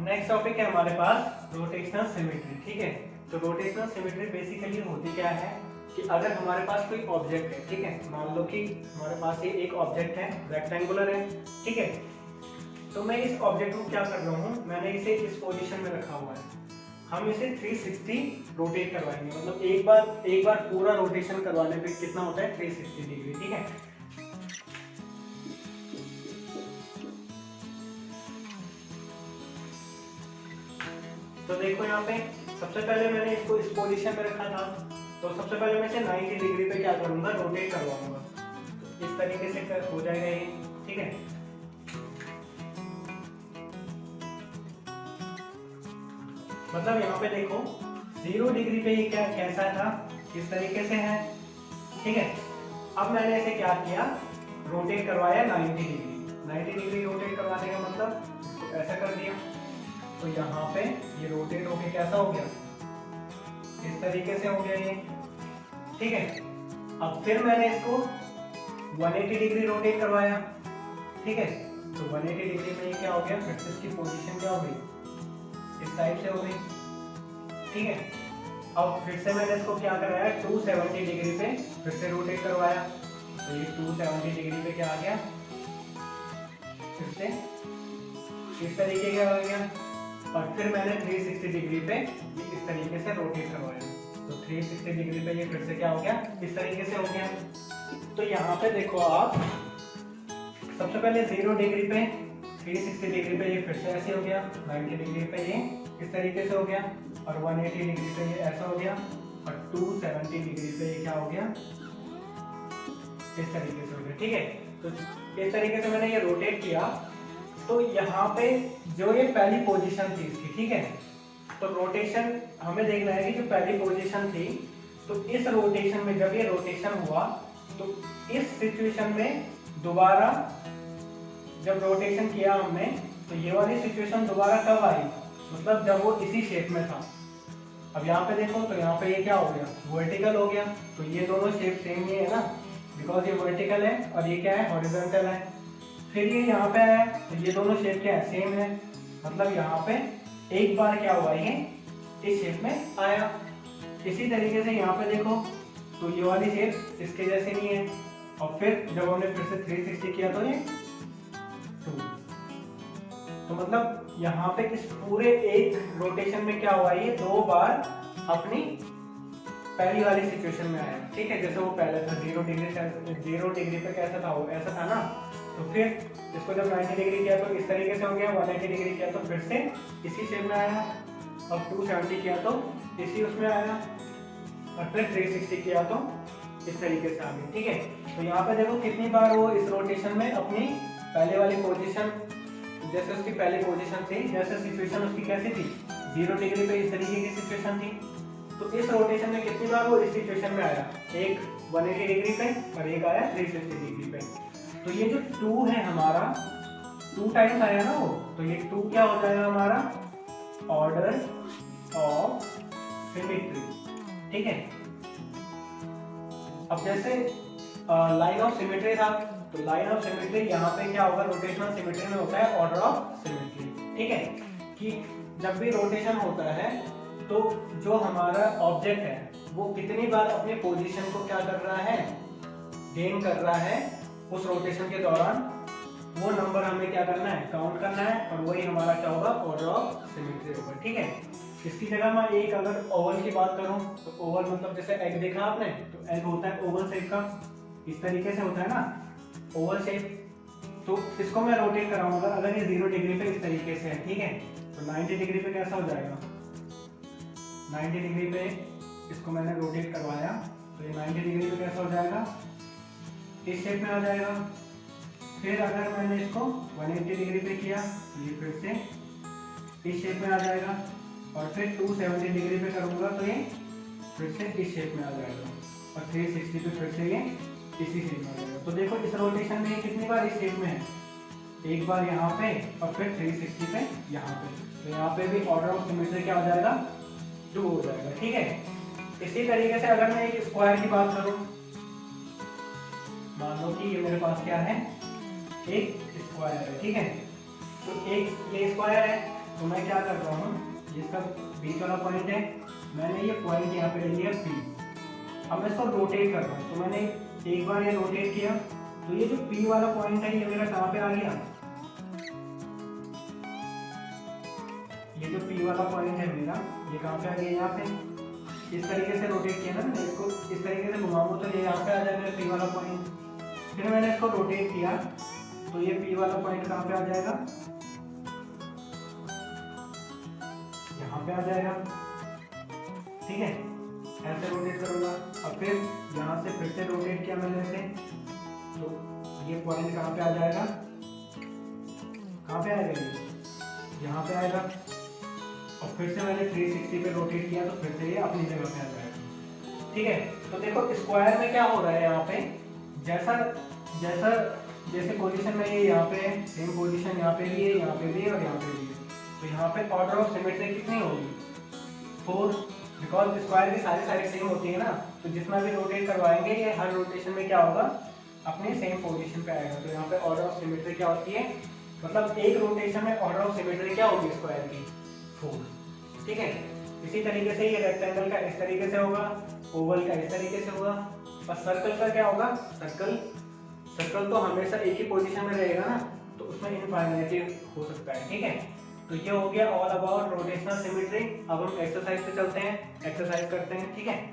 Next topic है हमारे पास rotational symmetry. ठीक है, तो रोटेशनल सिमेट्री बेसिकली होती क्या है कि अगर हमारे पास कोई ऑब्जेक्ट है, ठीक है, मान लो कि हमारे पास ये एक ऑब्जेक्ट है, रेक्टेंगुलर है, ठीक है, तो मैं इस ऑब्जेक्ट को क्या कर रहा हूँ, मैंने इसे इस पोजीशन में रखा हुआ है। हम इसे 360 रोटेट करवाएंगे, मतलब एक बार पूरा रोटेशन करवाने पे कितना होता है 360 डिग्री। ठीक है, तो देखो यहाँ पे सबसे पहले मैंने इसको इस पोजीशन में रखा था, तो सबसे पहले मैं इसे 90 डिग्री पे क्या करूंगा, रोटेट करवाऊंगा। तो इस तरीके से हो जाएगा ये। ठीक है, मतलब यहाँ पे देखो 0 डिग्री पे ये क्या कैसा था, इस तरीके से है। ठीक है, अब मैंने इसे क्या किया, रोटेट करवाया 90 डिग्री। 90 डिग्री रोटेट करवाने का मतलब इसको ऐसा कर दिया, तो यहाँ पे ये रोटेट होके कैसा हो गया, इस तरीके से हो गया ये। ठीक है, अब फिर मैंने इसको 180 डिग्री रोटेट करवाया। ठीक है, तो 180 डिग्री में ये क्या हो गया, फिर से इसकी पोजीशन क्या हो गई, इस साइड से हो गई। ठीक है, अब फिर से मैंने इसको क्या कराया, 270 डिग्री पे फिर से रोटेट करवाया, तो ये 270 डिग्री पे क्या आ गया, फिर से इस तरीके का हो गया। और फिर मैंने 360 डिग्री पे ये इस तरीके से रोटेट करवाया, तो 360 डिग्री पे ये फिर से क्या हो गया, इस तरीके से हो गया। तो यहाँ पे देखो आप, सबसे पहले 0 डिग्री पे 360 डिग्री पे ये फिर से ऐसे हो गया, 90 डिग्री पे ये इस तरीके से हो गया, और 180 डिग्री पे ये ऐसा हो गया, और 270 डिग्री पे ये क्या हो गया, इस तरीके से हो गया। ठीक है, तो इस तरीके से मैंने ये रोटेट किया। तो यहाँ पे जो ये पहली पोजीशन थी इसकी, ठीक है, तो रोटेशन हमें देखना है कि जो पहली पोजीशन थी, तो इस रोटेशन में जब ये रोटेशन हुआ, तो इस सिचुएशन में दोबारा जब रोटेशन किया हमने, तो ये वाली सिचुएशन दोबारा कब आई, मतलब जब वो इसी शेप में था। अब यहाँ पे देखो, तो यहाँ पे ये क्या हो गया, वर्टिकल हो गया। तो ये दोनों शेप सेम ही है ना, बिकॉज ये वर्टिकल है और ये क्या है, हॉरिजॉन्टल है। फिर ये यहाँ पे आया, तो ये दोनों शेप क्या है, सेम है, मतलब यहाँ पे एक बार क्या हुआ, ये इस शेप में आया। इसी तरीके से यहाँ पे देखो, तो ये वाली शेप इसके जैसे नहीं है, और फिर जब हमने फिर से 360 किया तो ये 2। तो मतलब यहाँ पे इस पूरे एक रोटेशन में क्या हुआ, ये 2 बार अपनी पहली वाली सिचुएशन में आया। ठीक है, जैसे वो पहले था 0 डिग्री पे कैसा था, वो ऐसा था ना, तो फिर इसको जब 90 डिग्री किया तो इस तरीके से हो गया, 180 डिग्री किया तो फिर से इसी शेप में आया, और 270 किया तो इसी उसमें आया, और फिर 360 किया तो इस तरीके से आ गया। ठीक है, तो यहाँ पे देखो कितनी बार वो इस रोटेशन में अपनी पहले वाली पोजीशन, जैसे उसकी पहली पोजीशन थी, जैसे सिचुएशन उसकी कैसी थी, 0 डिग्री पे इस तरीके की सिचुएशन थी, तो इस रोटेशन में कितनी बार वो इस सिचुएशन में आया, एक 180 डिग्री पे और एक आया 360 डिग्री पे। तो ये जो 2 है हमारा, 2 टाइम्स आया ना वो, तो ये 2 क्या हो जाएगा हमारा, ऑर्डर ऑफ सिमेट्री। ठीक है, अब जैसे लाइन ऑफ सिमेट्री था, तो लाइन ऑफ सिमेट्री यहाँ पे क्या होगा, रोटेशनल सिमेट्री में होता है ऑर्डर ऑफ सिमेट्री। ठीक है, कि जब भी रोटेशन होता है तो जो हमारा ऑब्जेक्ट है वो कितनी बार अपने पोजीशन को क्या कर रहा है, गेन कर रहा है उस रोटेशन के दौरान, वो नंबर हमें क्या करना है, काउंट करना है, और वही हमारा क्या होगा, ऑर्डर ऑफ सिमेट्री होगा। ठीक है, इसकी जगह मैं एक अगर ओवल की बात करूं, तो ओवल मतलब जैसे एग देखा आपने, तो एग होता है ओवल शेप का, इस तरीके से होता है ना, ओवल शेप। तो इसको मैं रोटेट कराऊंगा, अगर ये 0 डिग्री पे इस तरीके से है, ठीक है, तो 90 डिग्री पे कैसा हो जाएगा, 90 डिग्री पे इसको मैंने रोटेट करवाया, तो ये 90 डिग्री पे कैसा हो जाएगा, इस शेप में आ जाएगा। फिर अगर मैंने इसको 180 डिग्री पे किया, तो ये फिर से इस शेप में आ जाएगा, और फिर 270 डिग्री पे करूंगा तो ये फिर से इस शेप में आ जाएगा, और 360 पे फिर से ये इसी शेप में आ जाएगा। तो देखो इस रोटेशन में ये कितनी बार इस शेप में है, एक बार यहाँ पे और फिर 360 पे यहाँ पे, तो यहाँ पे भी ऑर्डर ऑफ सिमेट्री क्या हो जाएगा, 2 हो जाएगा। ठीक है, इसी तरीके से अगर मैं एक स्क्वायर की बात करूं, मान लो कि ये मेरे पास क्या है, एक स्क्वायर है। ठीक है, तो एक ये स्क्वायर है, तो मैं क्या करता हूँ, जिसका बीच वाला पॉइंट है, मैंने ये पॉइंट यहाँ पे ले लिया P। अब मैं इसको रोटेट कर रहा हूँ, तो मैंने एक बार ये रोटेट किया, तो ये जो P वाला पॉइंट है ये मेरा कहाँ पे आ गया, ये जो P वाला पॉइंट है मेरा, ये कहाँ पे आ गया, यहाँ पे। इस तरीके से रोटेट किया ना मैंने इसको, इस तरीके से घुमाऊंगा तो ये यहाँ पे आ जाएगा P वाला पॉइंट। फिर मैंने इसको रोटेट किया तो ये P वाला पॉइंट कहाँ पे आ जाएगा, यहाँ पे आ जाएगा। ठीक है, ऐसे रोटेट करूंगा। अब फिर यहाँ से फिर से रोटेट किया मैंने इसे, तो ये पॉइंट कहाँ पे आ जाएगा, कहाँ पे आएगा, ये यहाँ पे आएगा। और फिर से मैंने 360 पे रोटेट किया तो फिर से ये अपनी जगह पे आ जाएगा। ठीक है, तो देखो स्क्वायर में क्या हो रहा है, यहाँ पे जैसे पोजीशन में ये यहाँ पे सेम पोजीशन यहाँ पे भी है, यहाँ पे भी है और यहाँ पे भी है, तो यहाँ पे ऑर्डर ऑफ सिमेट्री कितनी होगी, 4, बिकॉज स्क्वायर की सारी सेम होती है ना, तो जितना भी रोटेट करवाएंगे ये हर रोटेशन में क्या होगा, अपने सेम पोजीशन पे आएगा। तो यहाँ पे ऑर्डर ऑफ सिमेट्री क्या होती है, मतलब एक रोटेशन में ऑर्डर ऑफ सिमेट्री क्या होगी स्क्वायर की, 4। ठीक है, इसी तरीके से ये रेक्टेंगल का इस तरीके से होगा, ओवल का इस तरीके से होगा, और सर्कल का क्या होगा, सर्कल तो हमेशा एक ही पोजीशन में रहेगा ना, तो उसमें इनफाइनाइटी हो सकता है। ठीक है, तो ये हो गया ऑल अबाउट रोटेशनल सिमेट्री। अब हम एक्सरसाइज पे चलते हैं, एक्सरसाइज करते हैं। ठीक है।